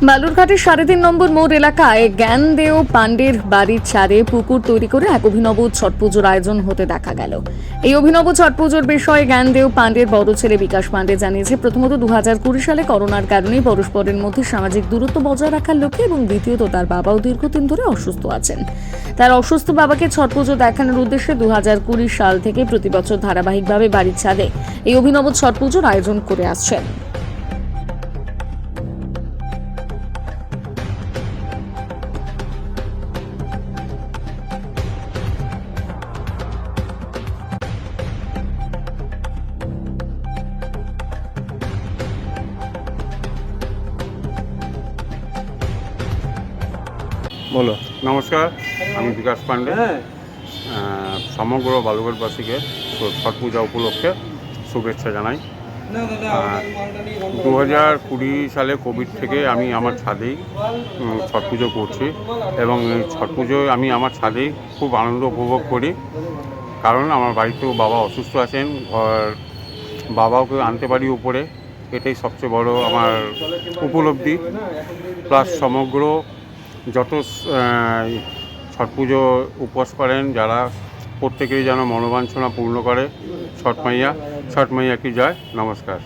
বালুরঘাটের ৩.৫ নম্বর মোড় এলাকায় জ্ঞানদেও পাণ্ডের বাড়ির ছাদে পুকুর তৈরি করে এক অভিনব ছট পুজোর আয়োজন হতে দেখা গেল। এই অভিনব ছট পুজোর বিষয়ে জ্ঞানদেও পাণ্ডের বড় ছেলে বিকাশ পাণ্ডে জানিয়েছে, প্রথমত ২০২০ সালে করোনার কারণে পরস্পরের মধ্যে সামাজিক দূরত্ব বজায় রাখার লক্ষ্যে এবং দ্বিতীয়ত তার বাবাও দীর্ঘদিন ধরে অসুস্থ আছেন। তার অসুস্থ বাবাকে ছট পুজো দেখানোর উদ্দেশ্যে ২০২০ সাল থেকে প্রতি বছর ধারাবাহিকভাবে বাড়ির ছাদে এই অভিনব ছট পুজোর আয়োজন করে আসছেন। বলো। নমস্কার, আমি বিকাশ পাণ্ডে। সমগ্র বালুরঘাটবাসীকে ছট পূজা উপলক্ষে শুভেচ্ছা জানাই। 2020 সালে কোভিড থেকে আমি আমার ছাদেই ছট পুজো করছি এবং এই ছট পুজোয় আমি আমার ছাদেই খুব আনন্দ উপভোগ করি, কারণ আমার বাড়িতেও বাবা অসুস্থ আছেন, বাবাকে আনতে পারি উপরে, এটাই সবচেয়ে বড় আমার উপলব্ধি। প্লাস সমগ্র যত ছট পুজো উপবাস করেন যারা, প্রত্যেকেই যেন মনোবাঞ্ছনা পূর্ণ করে। ছট মাইয়া কি জয়। নমস্কার।